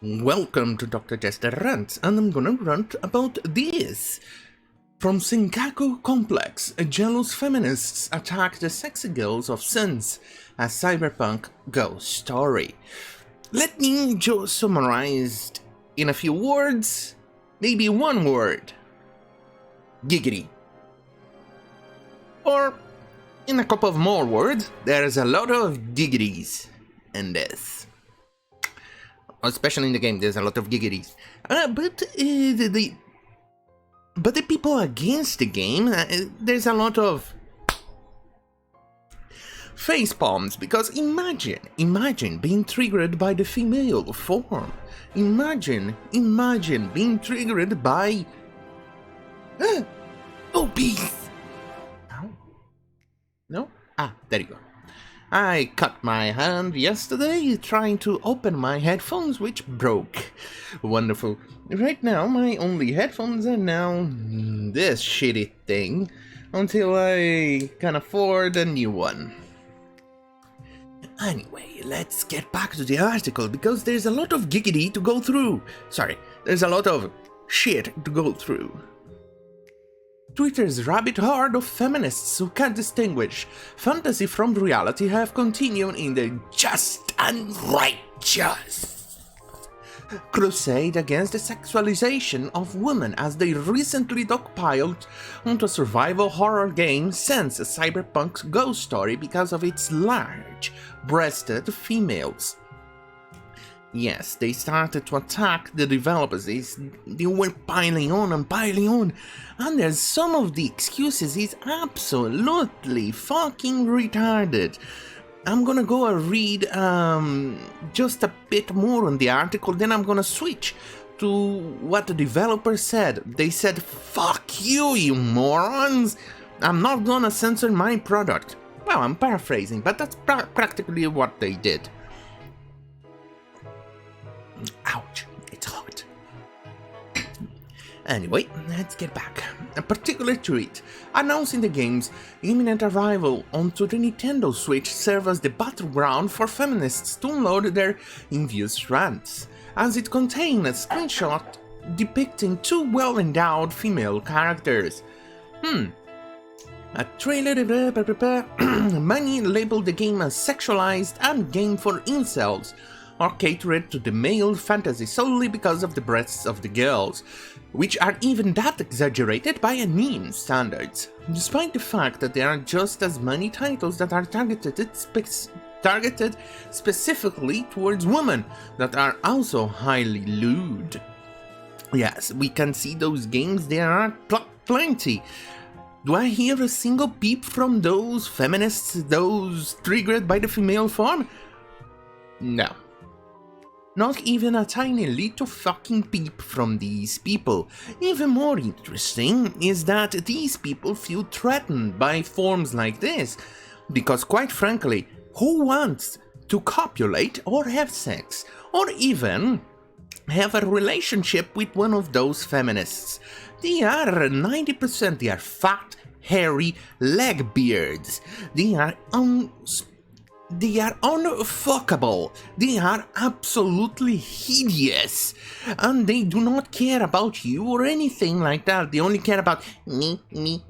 Welcome to Dr. Jester Rants, and I'm gonna rant about this. From Senkaku Complex, jealous feminists attack the sexy girls of Sense, a cyberpunk ghost story. Let me just summarize in a few words, maybe one word. Giggity. Or, in a couple of more words, there's a lot of giggities in this. Especially in the game, there's a lot of giggities. But the people against the game, there's a lot of face palms, because imagine being triggered by the female form. Imagine being triggered by obese. No? There you go. I cut my hand yesterday trying to open my headphones, which broke. Wonderful. Right now, my only headphones are now this shitty thing, until I can afford a new one. Anyway, let's get back to the article, because there's a lot of giggity to go through. Sorry, there's a lot of shit to go through. Twitter's rabid horde of feminists who can't distinguish fantasy from reality have continued in the just and righteous crusade against the sexualization of women as they recently dogpiled onto a survival horror game Sense, a cyberpunk ghost story because of its large-breasted females. Yes, they started to attack the developers. They were piling on, and there's some of the excuses is absolutely fucking retarded. I'm gonna go and read just a bit more on the article, then I'm gonna switch to what the developer said. They said, "Fuck you, you morons! I'm not gonna censor my product." Well, I'm paraphrasing, but that's practically what they did. Ouch, it's hot. Anyway, let's get back. A particular tweet announcing the game's imminent arrival onto the Nintendo Switch serves as the battleground for feminists to unload their envious rants, as it contained a screenshot depicting two well-endowed female characters. A trailer many labeled the game as sexualized and game for incels, or catered to the male fantasy solely because of the breasts of the girls, which are even that exaggerated by anime standards, despite the fact that there are just as many titles that are targeted specifically towards women that are also highly lewd. Yes, we can see those games, there are plenty. Do I hear a single peep from those feminists, those triggered by the female form? No. Not even a tiny little fucking peep from these people. Even more interesting is that these people feel threatened by forms like this, because quite frankly, who wants to copulate or have sex, or even have a relationship with one of those feminists? They are 90%, they are fat, hairy leg beards. They are unfuckable. They are absolutely hideous. And they do not care about you or anything like that. They only care about me. It's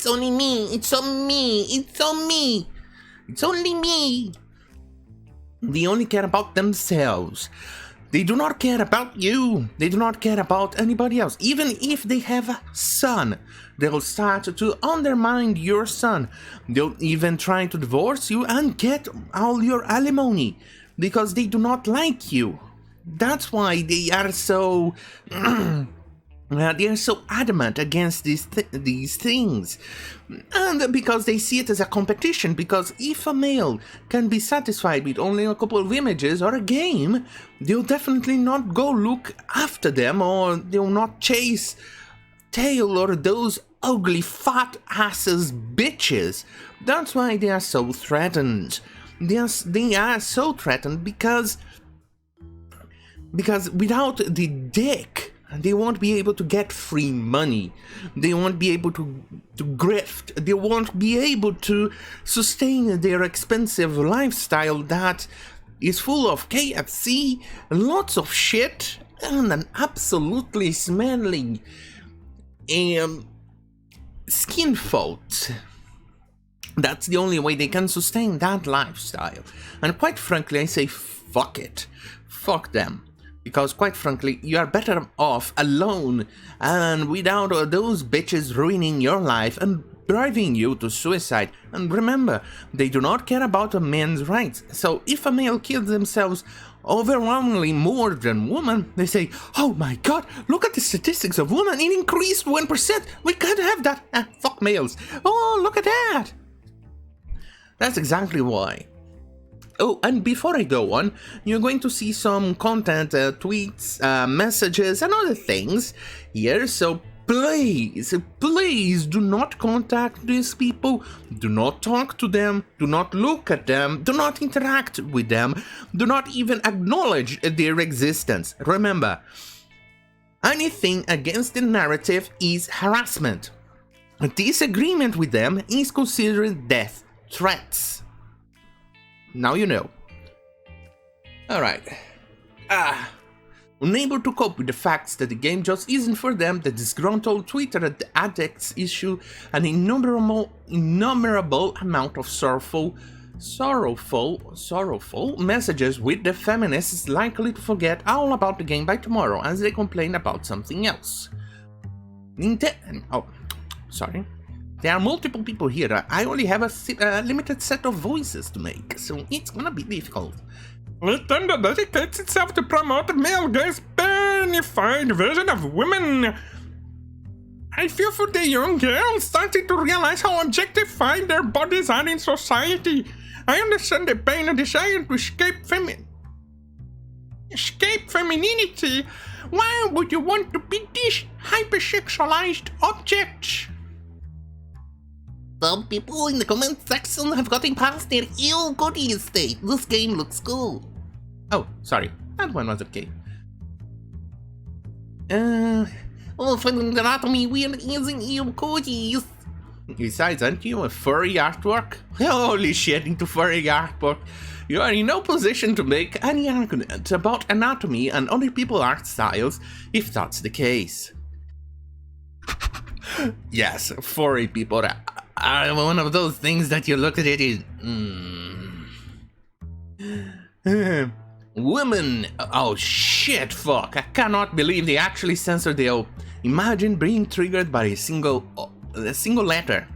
only me. It's on me. It's on me. It's only me. They only care about themselves. They do not care about you. They do not care about anybody else. Even if they have a son, they'll start to undermine your son. They'll even try to divorce you and get all your alimony because they do not like you. That's why they are so adamant against these things. And because they see it as a competition, because if a male can be satisfied with only a couple of images or a game, they'll definitely not go look after them, or they'll not chase tail or those ugly fat asses bitches. That's why they are so threatened. They are so threatened because without the dick, they won't be able to get free money. They won't be able to grift. They won't be able to sustain their expensive lifestyle that is full of KFC, lots of shit, and an absolutely smelling skin fault. That's the only way they can sustain that lifestyle. And quite frankly, I say fuck it. Fuck them. Because quite frankly, you are better off alone and without those bitches ruining your life and driving you to suicide. And remember, they do not care about a man's rights. So if a male kills themselves overwhelmingly more than women, they say, oh my god, look at the statistics of women, it increased 1%, we can't have that, fuck males, oh look at that. That's exactly why. Oh, and before I go on, you're going to see some content, tweets, messages, and other things here, so please do not contact these people, do not talk to them, do not look at them, do not interact with them, do not even acknowledge their existence. Remember, anything against the narrative is harassment. A disagreement with them is considered death threats. Now you know. Alright. Unable to cope with the facts that the game just isn't for them, the disgruntled Twitter addicts issue an innumerable amount of sorrowful messages, with the feminists likely to forget all about the game by tomorrow as they complain about something else. Sorry. There are multiple people here. I only have a limited set of voices to make, so it's gonna be difficult. Nintendo dedicates itself to promote a male gaze banified version of women. I feel for the young girls starting to realize how objectified their bodies are in society. I understand the pain and desire to escape femininity. Why would you want to be this hypersexualized object? Some people in the comment section have gotten past their ill goody state. This game looks cool. Oh, sorry. That one was okay. Finding anatomy weird using ill goodies. Besides, aren't you a furry artwork? Holy shit, into furry artwork. You are in no position to make any argument about anatomy and other people's art styles if that's the case. Yes, furry people are one of those things that you look at it is... Women! Oh shit, fuck. I cannot believe they actually censored the O. Imagine being triggered by a single letter.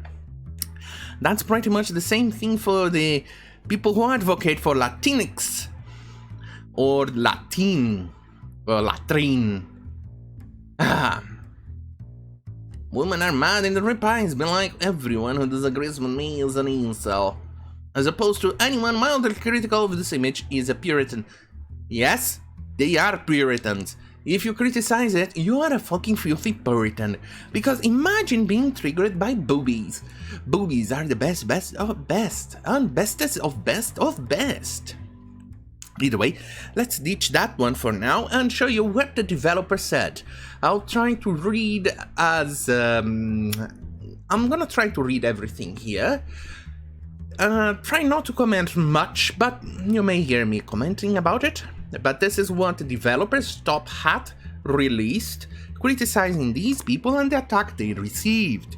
That's pretty much the same thing for the people who advocate for Latinx. Or Latin. Or latrine. Women are mad in the replies, be like, everyone who disagrees with me is an incel. As opposed to anyone mildly critical of this image is a Puritan. Yes, they are Puritans. If you criticize it, you are a fucking filthy Puritan. Because imagine being triggered by boobies. Boobies are the best of best, and bestest of best of best. Either way, let's ditch that one for now and show you what the developer said. I'll try to read as... I'm gonna try to read everything here. Try not to comment much, but you may hear me commenting about it. But this is what the developer's top hat released, criticizing these people and the attack they received.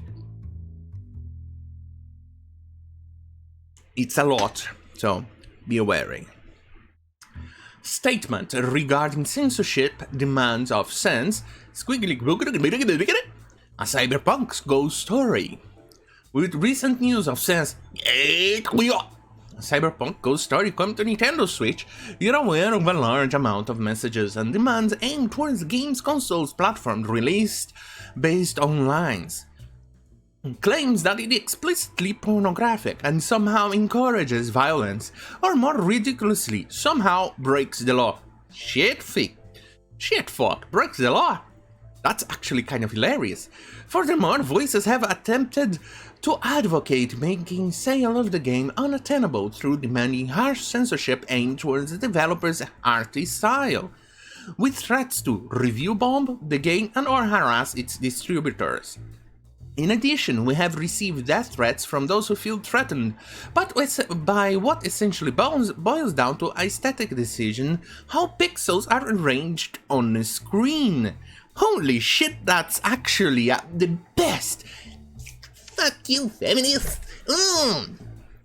It's a lot, so be wary. Statement regarding censorship demands of Sense, a cyberpunk's ghost story. With recent news of Sense, Cyberpunk Ghost Story come to Nintendo Switch, you're aware of a large amount of messages and demands aimed towards the game's console's platform released based on lines. Claims that it is explicitly pornographic and somehow encourages violence, or more ridiculously, somehow breaks the law. Shit fuck, breaks the law? That's actually kind of hilarious. Furthermore, voices have attempted to advocate making sale of the game unattainable through demanding harsh censorship aimed towards the developer's arty style, with threats to review bomb the game and or harass its distributors. In addition, we have received death threats from those who feel threatened, but by what essentially boils down to aesthetic decision, how pixels are arranged on the screen. Holy shit, that's actually the best! Fuck you, feminists!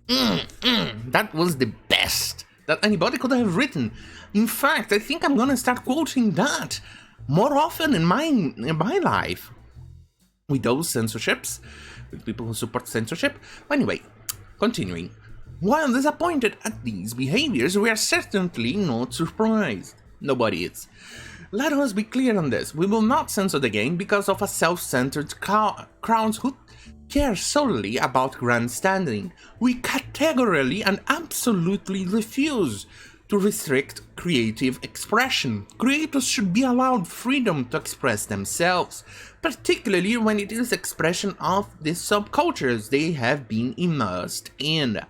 That was the best that anybody could have written. In fact, I think I'm gonna start quoting that more often in my life. With those censorships, with people who support censorship. Anyway, continuing. While disappointed at these behaviors, we are certainly not surprised. Nobody is. Let us be clear on this. We will not censor the game because of a self-centered crowds who care solely about grandstanding. We categorically and absolutely refuse to restrict creative expression. Creators should be allowed freedom to express themselves, particularly when it is expression of the subcultures they have been immersed in.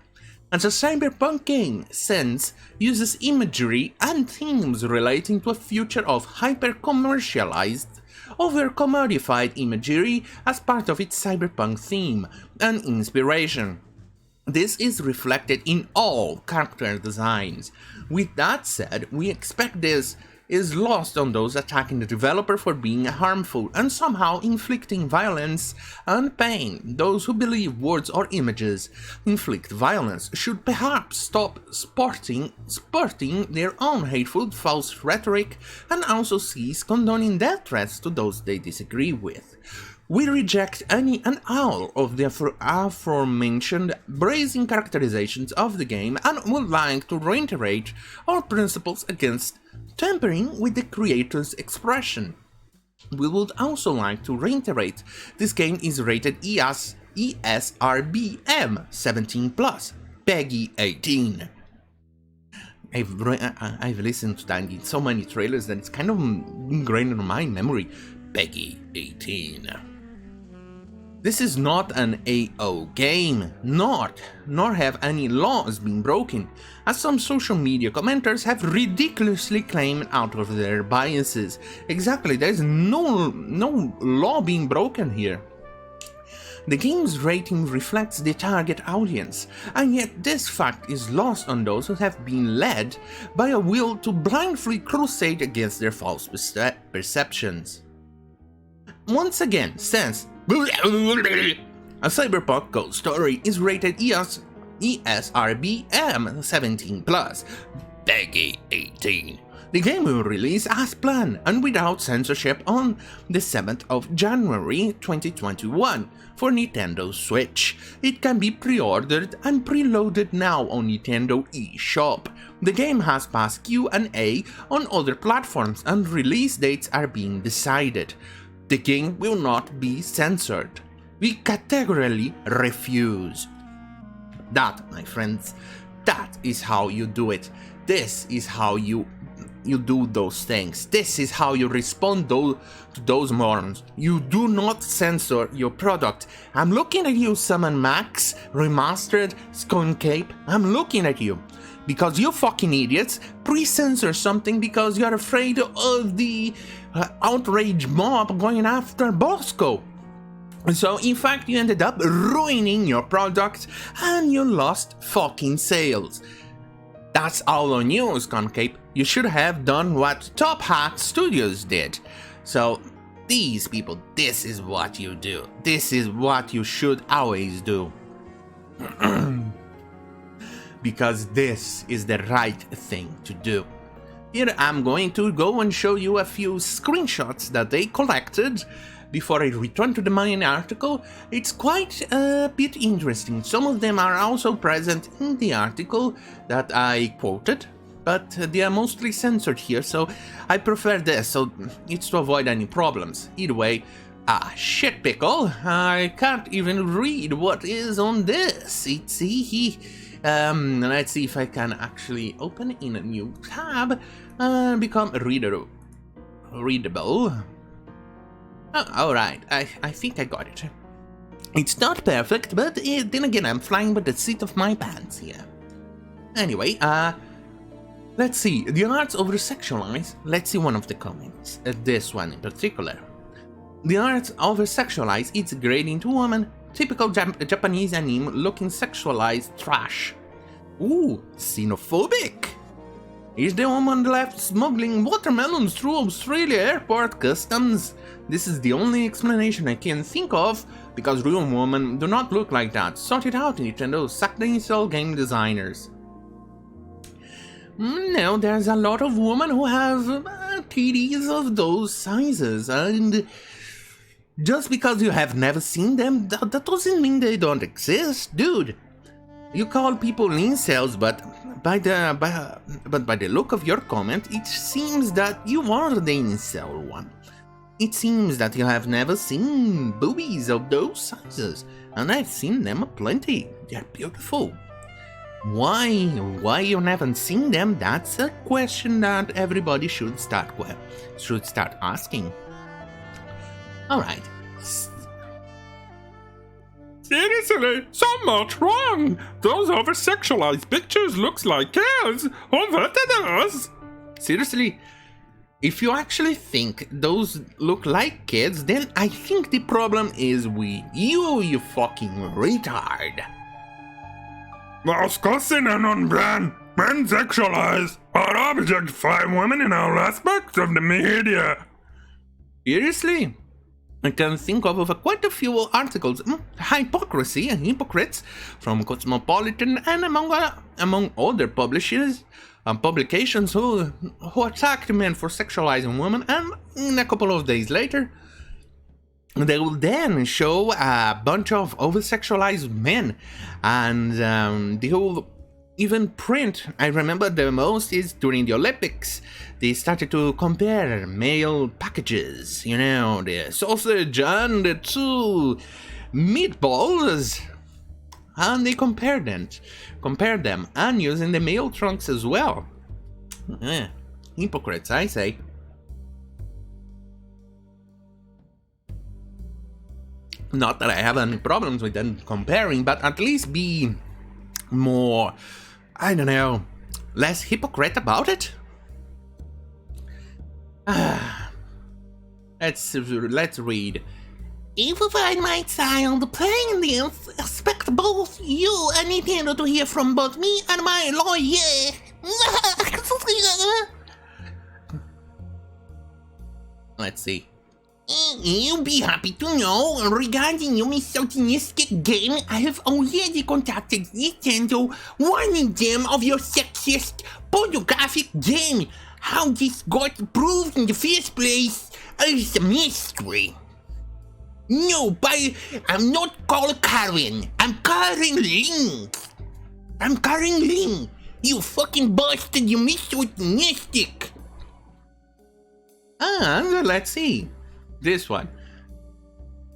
And the cyberpunk game, Sense, uses imagery and themes relating to a future of hyper-commercialized, over-commodified imagery as part of its cyberpunk theme and inspiration. This is reflected in all character designs. With that said, we expect this is lost on those attacking the developer for being harmful and somehow inflicting violence and pain. Those who believe words or images inflict violence should perhaps stop sporting their own hateful false rhetoric and also cease condoning death threats to those they disagree with. We reject any and all of the aforementioned brazen characterizations of the game and would like to reiterate our principles against tampering with the creator's expression. We would also like to reiterate this game is rated ESRBM 17+, PEGI 18. I've listened to that in so many trailers that it's kind of ingrained in my memory. PEGI 18. This is not an AO game, nor have any laws been broken, as some social media commenters have ridiculously claimed out of their biases. Exactly, there is no law being broken here. The game's rating reflects the target audience, and yet this fact is lost on those who have been led by a will to blindly crusade against their false perceptions. Once again, Sense, a cyberpunk ghost story, is rated ESRBM 17+, PEGI 18. The game will release as planned and without censorship on the 7th of January 2021 for Nintendo Switch. It can be pre-ordered and preloaded now on Nintendo eShop. The game has passed Q&A on other platforms and release dates are being decided. The game will not be censored. We categorically refuse. That, my friends, that is how you do it. This is how you do those things. This is how you respond to those morons. You do not censor your product. I'm looking at you, Summon Max, Remastered, Sconecape. I'm looking at you. Because you fucking idiots pre-censor something because you're afraid of the outrage mob going after Bosco. So in fact you ended up ruining your product and you lost fucking sales. That's all on you, Sconecape. You should have done what Top Hat Studios did. So these people, this is what you do. This is what you should always do. Because this is the right thing to do. Here I'm going to go and show you a few screenshots that they collected before I return to the main article. It's quite a bit interesting. Some of them are also present in the article that I quoted, but they are mostly censored here, so I prefer this, so it's to avoid any problems. Either way, shit pickle, I can't even read what is on this. It's let's see if I can actually open in a new tab and become readable. Oh, alright, I think I got it. It's not perfect, but then again I'm flying by the seat of my pants here. Anyway, let's see, the arts over-sexualized. Let's see one of the comments, this one in particular. The art over-sexualize its degrading to women, typical Japanese anime looking sexualized trash. Ooh, xenophobic! Is the woman left smuggling watermelons through Australia airport customs? This is the only explanation I can think of, because real women do not look like that. Sort it out, Nintendo. Suck the install game designers. No, there's a lot of women who have titties of those sizes, and just because you have never seen them, that doesn't mean they don't exist, dude. You call people incels, but by the look of your comment, it seems that you are the incel one. It seems that you have never seen boobies of those sizes, and I've seen them aplenty. They're beautiful. Why you haven't seen them? That's a question that everybody should start asking. All right. Seriously, so much wrong. Those over-sexualized pictures looks like kids. Who vetted us? Seriously, if you actually think those look like kids, then I think the problem is with you, you fucking retard. That's cussing and unbrand. Men sexualize or objectify women in all aspects of the media. Seriously? I can think of quite a few articles, hypocrisy and hypocrites, from Cosmopolitan and among other publications who attacked men for sexualizing women, and a couple of days later, they will then show a bunch of over-sexualized men, and they will even print. I remember the most is during the Olympics. They started to compare male packages, you know, the sausage and the two meatballs, and they compared them, and using the male trunks as well. Hypocrites, I say. Not that I have any problems with them comparing, but at least be more, I don't know, less hypocrite about it. Let's read. If I find my child playing this, expect both you and Nintendo to hear from both me and my lawyer. Let's see. You'll be happy to know, regarding your misogynistic game, I have already contacted Nintendo, warning them of your sexist, pornographic game. How this got approved in the first place is a mystery. No, but I'm not called Karen. I'm Karen Ling. You fucking bastard, you misogynistic. And let's see. This one.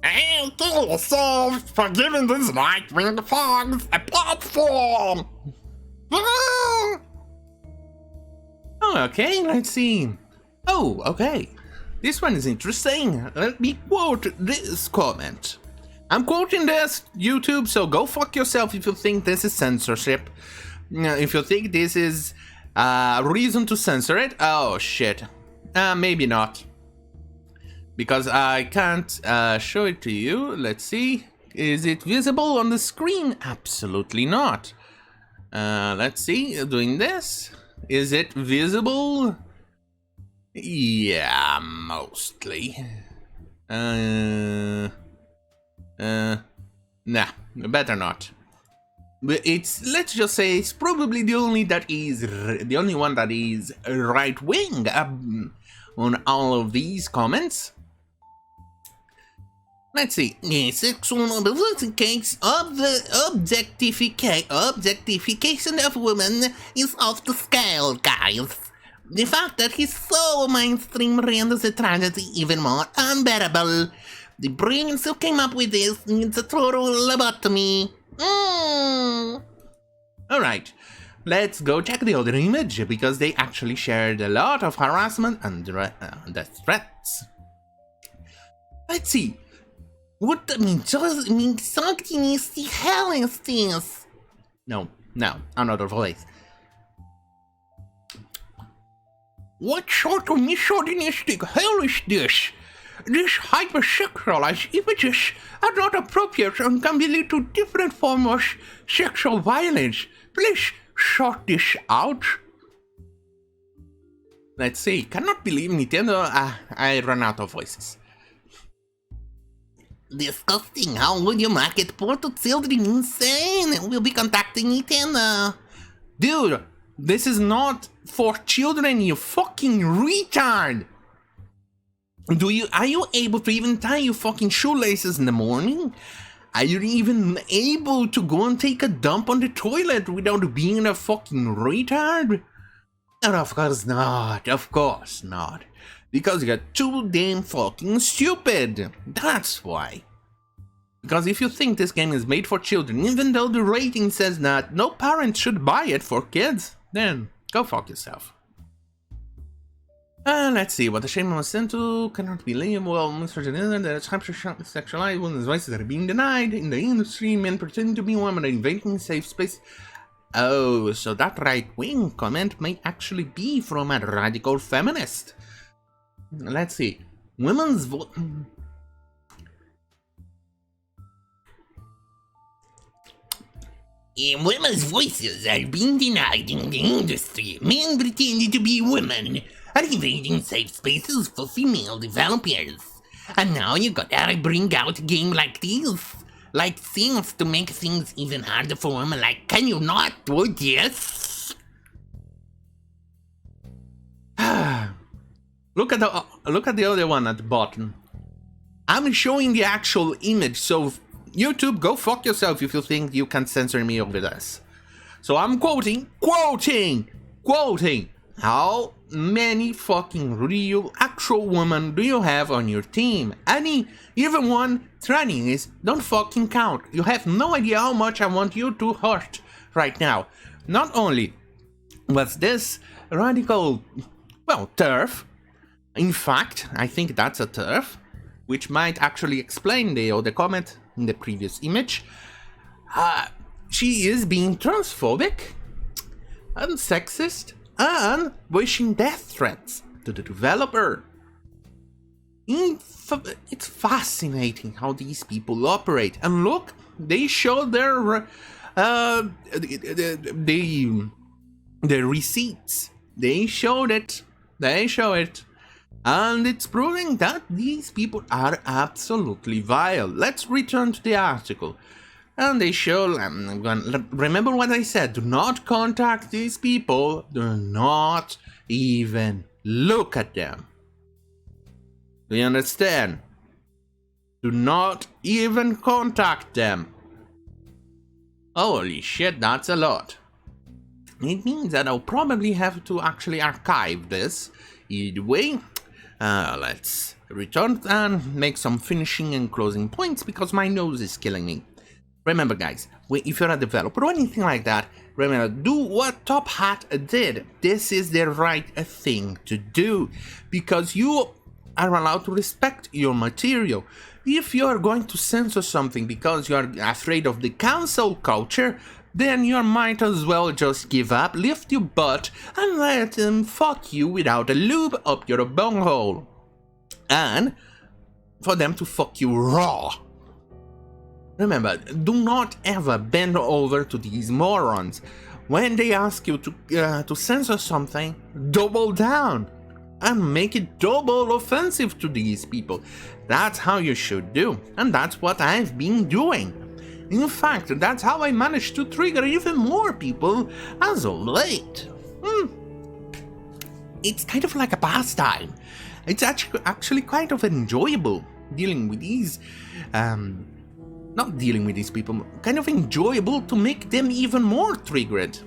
I'll kill yourself for giving these right-wing fogs a platform. Okay, let's see. Oh, okay. This one is interesting. Let me quote this comment. I'm quoting this, YouTube, so go fuck yourself if you think this is censorship. If you think this is a reason to censor it, oh shit. Maybe not. Because I can't show it to you. Let's see. Is it visible on the screen? Absolutely not. Let's see. Doing this. Is it visible? Yeah, mostly. Nah, better not. But let's just say it's probably the only one that is right wing on all of these comments. Let's see. Sexual case of the objectification of women is off the scale, guys. The fact that he's so mainstream renders the tragedy even more unbearable. The brains who came up with this needs a total lobotomy. Alright, let's go check the other image, because they actually shared a lot of harassment and death threats. Let's see. What the misogynistic hell is this? No, another voice. What sort of misogynistic hell is this? These hypersexualized images are not appropriate and can lead to different forms of sexual violence. Please sort this out. Let's see. Cannot believe Nintendo. I ran out of voices. Disgusting. How would you market porn to children? Insane. We'll be contacting Nintendo. Dude, this is not for children, you fucking retard. Are you able to even tie your fucking shoelaces in the morning? Are you even able to go and take a dump on the toilet without being a fucking retard? And of course not, of course not. Because you're too damn fucking stupid. That's why. Because if you think this game is made for children, even though the rating says that no parent should buy it for kids, then go fuck yourself. Let's see, what the shame was sent to cannot believe. Well, Mr. Janina, that hypersexualized women's voices are being denied in the industry, men pretending to be women invading safe space. Oh, so that right-wing comment may actually be from a radical feminist. Let's see. Women's Women's voices are being denied in the industry. Men pretending to be women are invading safe spaces for female developers. And now you gotta bring out a game like this. Like things to make things even harder for women. Like, can you not do this? Look at the other one at the bottom. I'm showing the actual image, so YouTube, go fuck yourself if you think you can censor me over this. So I'm quoting. How many fucking real, actual women do you have on your team? Any, even one trannies don't fucking count. You have no idea how much I want you to hurt right now. Not only was this radical, well, turf. In fact, I think that's a turf, which might actually explain the comment in the previous image. She is being transphobic and sexist and wishing death threats to the developer. It's fascinating how these people operate. And look, they show their the receipts. They show it. And it's proving that these people are absolutely vile. Let's return to the article. And they show, remember what I said, do not contact these people, do not even look at them. Do you understand? Do not even contact them. Holy shit, that's a lot. It means that I'll probably have to actually archive this. Either way, let's return and make some finishing and closing points because my nose is killing me. Remember guys, if you're a developer or anything like that, remember, do what Top Hat did. This is the right thing to do because you are allowed to respect your material. If you're going to censor something because you're afraid of the cancel culture, then you might as well just give up, lift your butt, and let them fuck you without a lube up your bunghole. And for them to fuck you raw. Remember, do not ever bend over to these morons. When they ask you to censor something, double down and make it double offensive to these people. That's how you should do, and that's what I've been doing. In fact, that's how I managed to trigger even more people as of late. It's kind of like a pastime. It's actually kind of enjoyable dealing with these, not dealing with these people, kind of enjoyable to make them even more triggered.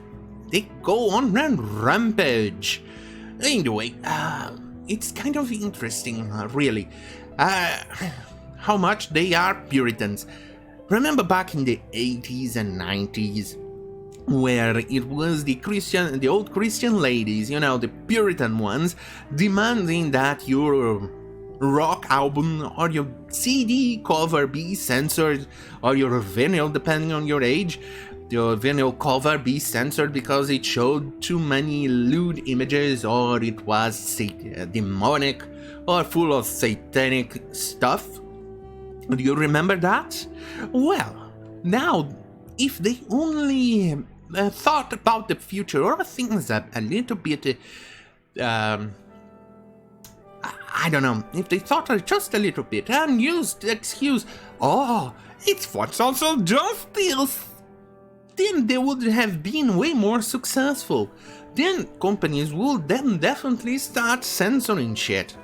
They go on a rampage. Anyway, it's kind of interesting, really, how much they are Puritans. Remember back in the 80s and 90s, where it was the old Christian ladies, you know, the Puritan ones, demanding that your rock album or your CD cover be censored, or your vinyl, depending on your age. your vinyl cover be censored because it showed too many lewd images, or it was demonic or full of satanic stuff. Do you remember that? Well, now, if they only thought about the future or things a little bit, I don't know, if they thought just a little bit and used the excuse, oh, it's for social justice, then they would have been way more successful. Then companies would then definitely start censoring shit,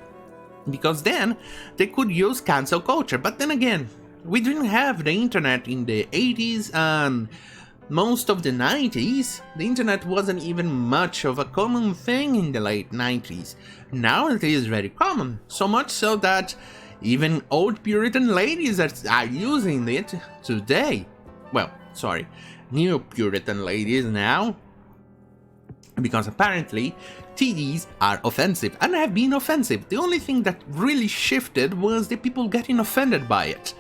because then they could use cancel culture. But then again, we didn't have the internet in the 80s and most of the 90s. The internet wasn't even much of a common thing in the late 90s. Now it is very common, so much so that even old Puritan ladies are using it today. Well, sorry, new Puritan ladies now, because apparently TDs are offensive and have been offensive. The only thing that really shifted was the people getting offended by it.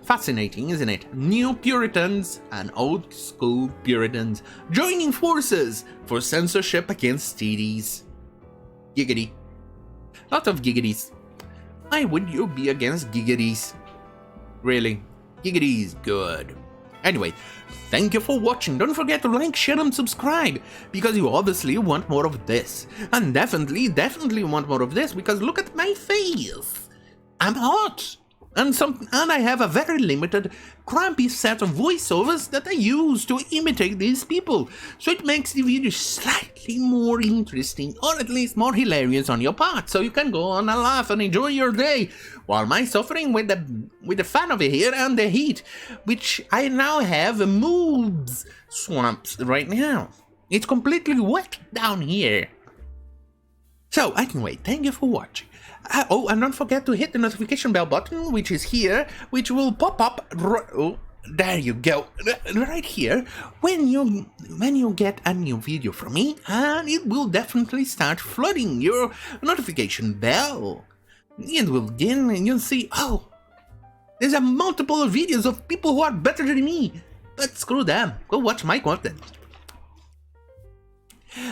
Fascinating, isn't it? New Puritans and old school Puritans joining forces for censorship against TDs. Giggity. Lot of giggities. Why would you be against giggities? Really? Giggity is good. Anyway, thank you for watching. Don't forget to like, share and subscribe, because you obviously want more of this. And definitely want more of this, because look at my face. I'm hot. And I have a very limited, crappy set of voiceovers that I use to imitate these people. So it makes the video slightly more interesting, or at least more hilarious on your part, so you can go on and laugh and enjoy your day, while I'm suffering with the fan over here and the heat, which I now have moves swamps right now. It's completely wet down here. So anyway, thank you for watching. Oh, and don't forget to hit the notification bell button, which is here, which will pop up. Oh, there you go, right here, when you get a new video from me, and it will definitely start flooding your notification bell. It will begin, and you'll see, oh, there's a multiple videos of people who are better than me. But screw them, go watch my content,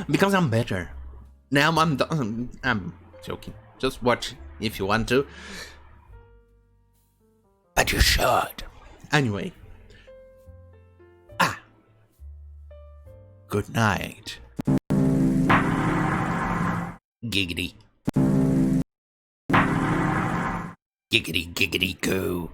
because I'm better. Now I'm done. I'm joking. Just watch if you want to. But you should. Anyway. Good night. Giggity. Giggity, giggity, goo.